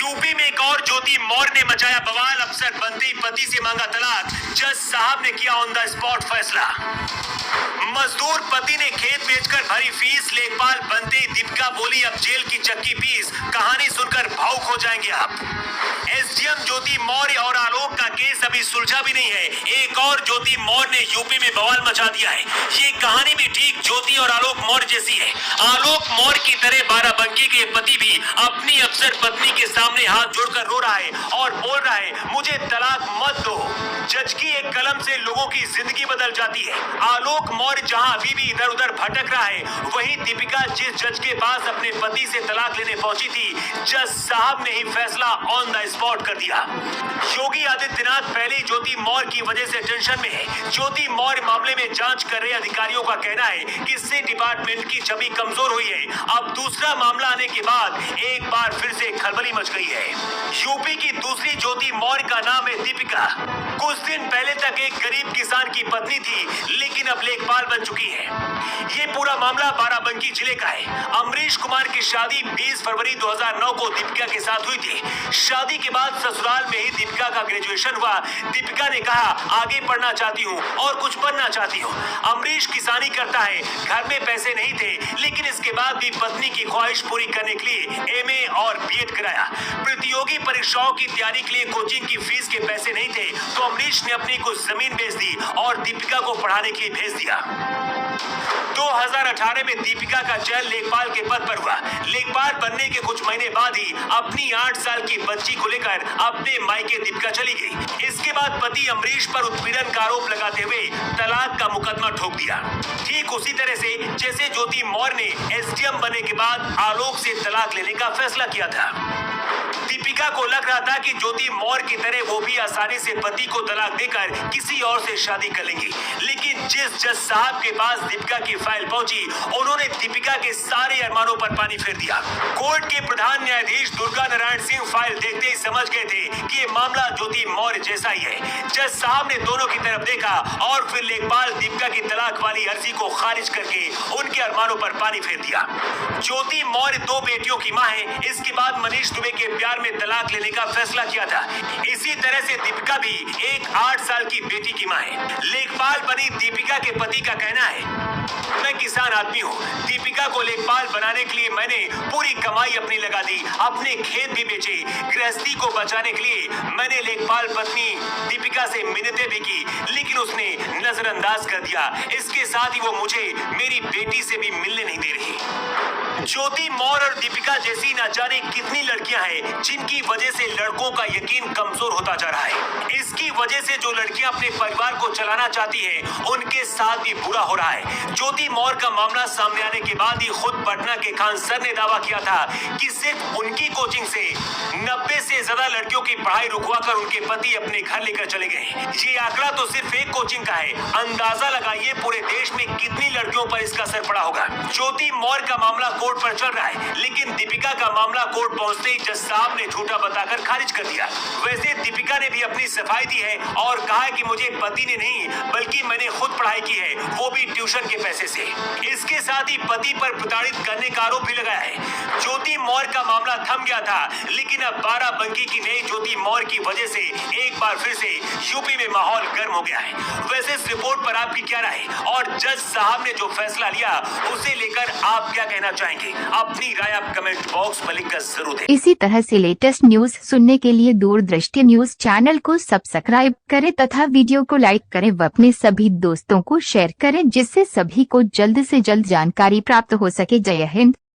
UP में एक और ज्योति मौर्य ने मचाया बवाल। अफसर बनते ही पति से मांगा तलाक। जज साहब ने किया ऑन द स्पॉट फैसला। मजदूर पति ने खेत बेचकर भरी फीस। लेखपाल बनते ही दीपिका बोली अब जेल की चक्की पीस। कहानी सुनकर भावुक हो जाएंगे आप। एसडीएम ज्योति मौर्य और आलोक का केस अभी सुलझा भी नहीं है। एक और ज्योति मौर्य ने यूपी में बवाल मचा दिया है। ये कहानी भी ठीक ज्योति और आलोक मौर्य जैसी है। आलोक मौर्य की तरह बाराबंकी के पति भी अपनी अफसर पत्नी के सामने हाथ जोड़कर रो रहा है और बोल रहा है मुझे तलाक मत दो। जज की एक कलम से लोगों की जिंदगी बदल जाती है। आलोक मौर्य जहां अभी भी इधर उधर भटक रहा है, वहीं दीपिका जिस जज के पास अपने पति से तलाक लेने पहुंची थी, जज साहब ने ही फैसला ऑन द स्पॉट कर दिया। योगी आदित्यनाथ पहले ज्योति मौर्य की वजह से टेंशन में है। ज्योति मौर्य मामले में जांच कर रहे अधिकारियों का कहना है कि इससे डिपार्टमेंट की छवि कमजोर हुई है। अब दूसरा मामला आने के बाद एक बार फिर से खलबली मच गई है। यूपी की दूसरी ज्योति मौर्य का नाम है दीपिका। कुछ दिन पहले तक एक गरीब किसान की पत्नी थी, लेकिन अब लेखपाल बन चुकी है। ये पूरा मामला बाराबंकी जिले का है। अमरीश कुमार की शादी 20 फरवरी 2009 को दीपिका के साथ हुई थी। शादी के बाद ससुराल में ही दीपिका का ग्रेजुएशन हुआ। दीपिका ने कहा आगे पढ़ना चाहती हूँ और कुछ बनना चाहती हूँ। अमरीश किसानी करता है, घर में पैसे नहीं थे, लेकिन इसके बाद भी पत्नी की ख्वाहिश पूरी करने के लिए एमए और बीएड कराया। प्रतियोगी परीक्षाओं की तैयारी के लिए कोचिंग की फीस के पैसे नहीं थे, तो अमरीश ने अपनी कुछ जमीन बेच दी और दीपिका को पढ़ाने के लिए भेज दिया। 2018 में दीपिका का चयन लेखपाल के पद पर हुआ। लेखपाल बनने के कुछ महीने बाद ही अपनी 8 साल की बच्ची को लेकर अपने मायके दीपिका चली गई। इसके बाद पति अमरीश पर उत्पीड़न का आरोप लगाते हुए तलाक का मुकदमा ठोक दिया। ठीक उसी तरह से जैसे ज्योति मौर्य ने एसडीएम बनने के बाद आलोक से तलाक लेने का फैसला किया था। दीपिका को लग रहा था कि ज्योति मौर्य की तरह वो भी आसानी से पति को तलाक देकर किसी और से शादी कर लेंगी, लेकिन जिस जज साहब के पास दीपिका की फाइल पहुंची, उन्होंने दीपिका के सारे अरमानों पर पानी फेर दिया। कोर्ट के प्रधान न्यायाधीश दुर्गा नारायण सिंह फाइल देखते ही समझ गए थे कि ये मामला ज्योति मौर्य जैसा ही है। जज साहब ने दोनों की तरफ देखा और फिर लेखपाल दीपिका की तलाक वाली अर्जी को खारिज करके उनके अरमानों पर पानी फेर दिया। ज्योति मौर्य 2 बेटियों की मां है। इसके बाद मनीष दुबे के प्यार में तलाक लेने का फैसला किया था। इसी तरह से दीपिका भी एक 8 साल की बेटी की मां है। लेखपाल बनी दीपिका के पति का कहना है मैं किसान आदमी हूँ। दीपिका को लेखपाल बनाने के लिए मैंने पूरी कमाई अपनी लगा दी, अपने खेत भी बेचे। गृहस्थी को बचाने के लिए मैंने लेखपाल पत्नी दीपिका से मिन्नतें भी की, लेकिन उसने नजरअंदाज कर दिया। इसके साथ ही वो मुझे मेरी बेटी से भी मिलने नहीं दे रही। ज्योति मौर्य और दीपिका जैसी न जाने कितनी लड़कियां हैं जिनकी वजह से लड़कों का यकीन कमजोर होता जा रहा है। इसकी वजह से जो लड़कियां अपने परिवार को चलाना चाहती हैं, उनके साथ भी बुरा हो रहा है। ज्योति मौर्य का मामला सामने आने के बाद ही खुद पटना के खान सर ने दावा किया था कि सिर्फ उनकी कोचिंग से 90 से ज्यादा लड़कियों की पढ़ाई रुकवाकर उनके पति अपने घर लेकर चले गए। ये आंकड़ा तो सिर्फ एक कोचिंग का है। अंदाजा लगाइए पूरे देश में कितनी लड़कियों पर इसका असर पड़ा होगा। ज्योति मौर्य का मामला कोर्ट पर चल रहा है, लेकिन दीपिका का मामला कोर्ट पहुंचते ही जज साहब ने झूठा बताकर खारिज कर दिया। वैसे दीपिका ने भी अपनी सफाई दी है और कहा है कि मुझे पति ने नहीं बल्कि मैंने खुद पढ़ाई की है, वो भी ट्यूशन के पैसे से। इसके साथ ही पति पर प्रताड़ित करने का आरोप भी लगाया है। ज्योति मौर्य का मामला थम गया था, लेकिन अब बाराबंकी की नई ज्योति मौर्य की वजह से एक बार फिर से यूपी में माहौल गर्म हो गया है। वैसे इस रिपोर्ट पर आपकी क्या राय और जज साहब ने जो फैसला लिया उसे लेकर आप क्या कहना चाहेंगे? अपनी राय आप कमेंट बॉक्स में लिखकर जरूर दें। इसी तरह से लेटेस्ट न्यूज सुनने के लिए दूरदृष्टि न्यूज चैनल को सब्सक्राइब करें तथा वीडियो को लाइक करें व अपने सभी दोस्तों को शेयर करें, जिससे सभी को जल्द से जल्द जानकारी प्राप्त हो सके। जय हिंद।